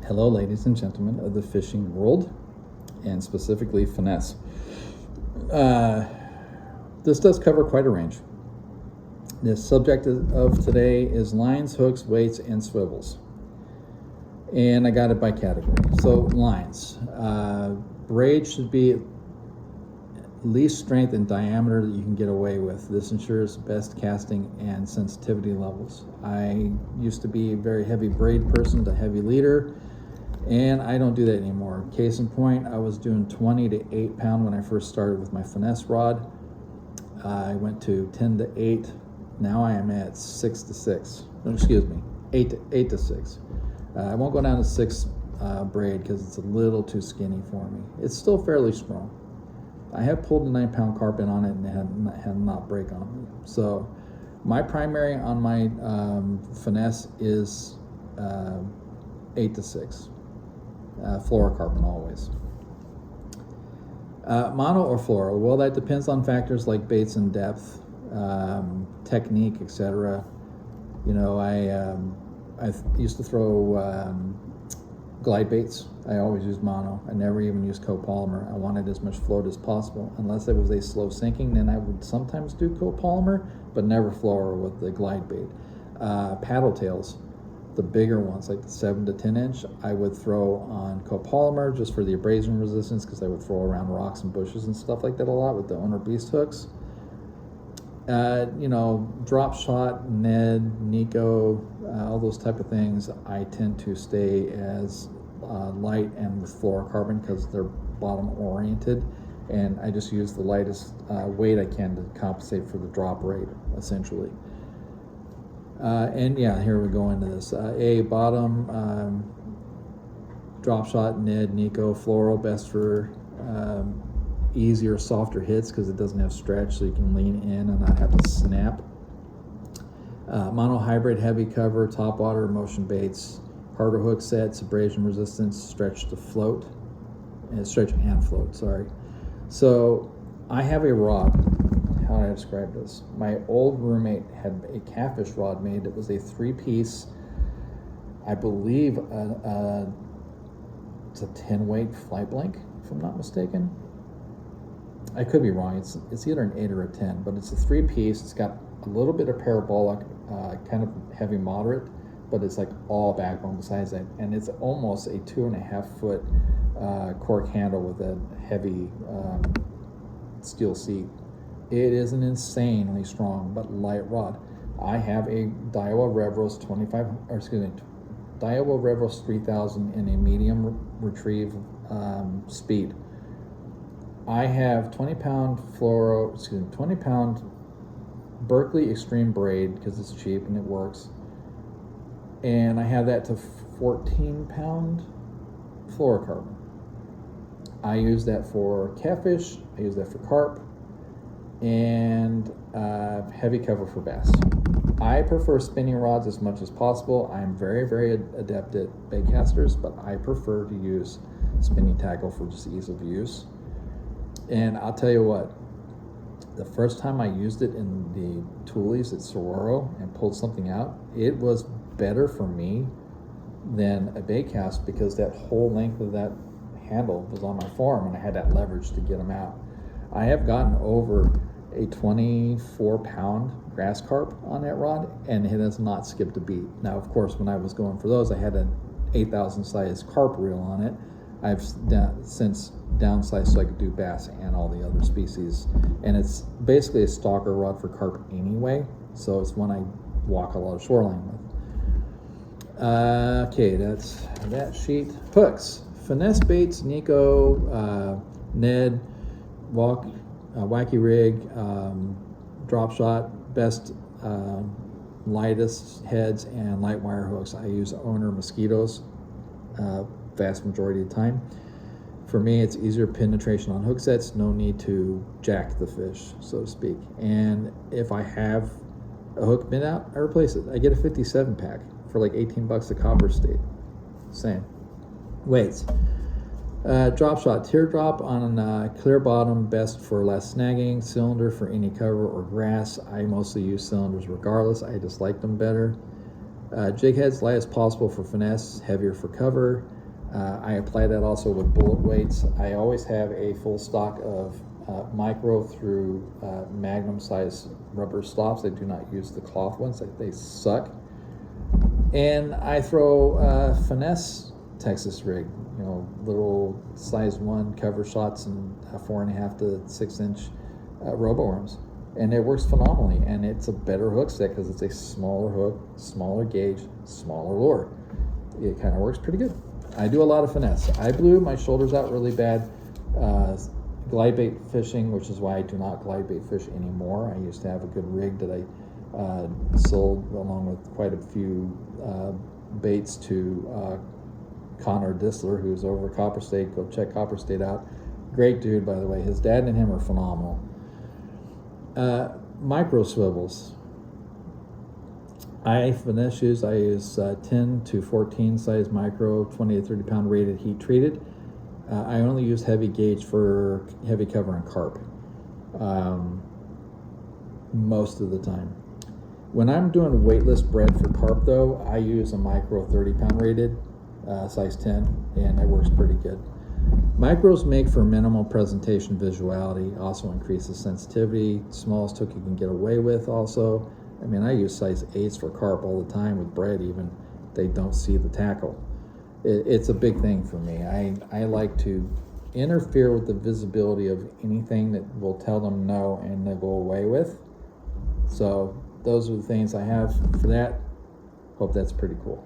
Hello, ladies and gentlemen of the fishing world, and specifically finesse. This does cover quite a range. The subject of today is lines, hooks, weights, and swivels. And I got it by category. So lines. Braid should be least strength and diameter that you can get away with. This ensures best casting and sensitivity levels. I used to be a very heavy braid person to heavy leader, and I don't do that anymore. Case in point, I was doing 20 to 8 pound when I first started with my finesse rod. I went to 10 to 8. Now I am at 6 to 6. No, excuse me, 8 to 6. I won't go down to 6 braid because it's a little too skinny for me. It's still fairly strong. I have pulled a 9 pound carp in on it and it had not break on me. So my primary on my finesse is 8 to 6. Fluorocarbon always. Mono or fluoro? Well, that depends on factors like baits and depth, technique, etc. You know, I used to throw glide baits. I always used mono. I never even used copolymer. I wanted as much float as possible. Unless it was a slow sinking, then I would sometimes do copolymer, but never fluoro with the glide bait. Paddle tails, the bigger ones, like the 7 to 10 inch, I would throw on copolymer just for the abrasion resistance, because I would throw around rocks and bushes and stuff like that a lot with the Owner Beast hooks. You know, drop shot, Ned, Nico, all those type of things, I tend to stay as light and with fluorocarbon because they're bottom oriented, and I just use the lightest weight I can to compensate for the drop rate, essentially. And yeah, here we go into this. A bottom, drop shot, Ned, Nico, fluoro, best for easier, softer hits because it doesn't have stretch, so you can lean in and not have to snap. Mono hybrid, heavy cover, top water, motion baits, harder hook sets, abrasion resistance, stretch to float, and stretch and float, sorry. So I have a rod. How do I describe this? My old roommate had a catfish rod made. It was a 3-piece, I believe it's a 10 weight flight blank, if I'm not mistaken. I could be wrong. It's either an 8 or a 10, but it's a 3-piece. It's got a little bit of parabolic, kind of heavy moderate, but it's like all backbone besides that, and it's almost a 2.5 foot cork handle with a heavy steel seat. It is an insanely strong but light rod. I have a Daiwa Revros Daiwa Revros 3000 in a medium retrieve speed. I have 20 pound 20 pound Berkley Extreme braid because it's cheap and it works. And I have that to 14 pound fluorocarbon. I use that for catfish, I use that for carp, and heavy cover for bass. I prefer spinning rods as much as possible. I'm very, very adept at bait casters, but I prefer to use spinning tackle for just ease of use. And I'll tell you what, the first time I used it in the toolies at Saguaro and pulled something out, it was better for me than a bait cast because that whole length of that handle was on my forearm and I had that leverage to get them out. I have gotten over a 24 pound grass carp on that rod and it has not skipped a beat. Now, of course, when I was going for those, I had an 8,000 size carp reel on it. I've since downsized so I could do bass and all the other species, and it's basically a stalker rod for carp anyway, so it's one I walk a lot of shoreline with. Okay, that's that sheet. Hooks, finesse baits, Nico, Ned, wacky rig, drop shot, best lightest heads and light wire hooks. I use Owner Mosquitoes vast majority of the time. For me, it's easier penetration on hook sets, no need to jack the fish, so to speak. And if I have a hook bent out, I replace it. I get a 57 pack for like 18 bucks at Copper State. Same. Weights. Drop shot, teardrop on a clear bottom, best for less snagging. Cylinder for any cover or grass. I mostly use cylinders regardless. I just like them better. Jig heads, light as possible for finesse, heavier for cover. I apply that also with bullet weights. I always have a full stock of micro through magnum size rubber stops. I do not use the cloth ones, they suck. And I throw finesse Texas rig, little size 1 cover shots and 4.5 to 6 inch robo worms, and it works phenomenally. And it's a better hook set because it's a smaller hook, smaller gauge, smaller lure. It kind of works pretty good. I do a lot of finesse. I blew my shoulders out really bad glide bait fishing, which is why I do not glide bait fish anymore. I used to have a good rig that I sold along with quite a few baits to Connor Disler, who's over at Copper State. Go check Copper State out. Great dude, by the way. His dad and him are phenomenal. Micro swivels. Finesse use, I use 10 to 14 size micro, 20 to 30 pound rated heat treated. I only use heavy gauge for heavy cover and carp most of the time. When I'm doing weightless bread for carp though, I use a micro 30 pound rated, size 10, and it works pretty good. Micros make for minimal presentation visuality, also increases sensitivity. Smallest hook you can get away with also. I mean, I use size 8s for carp all the time with bread, even they don't see the tackle. It's a big thing for me. I like to interfere with the visibility of anything that will tell them no and they'll go away with. So those are the things I have for that. Hope that's pretty cool.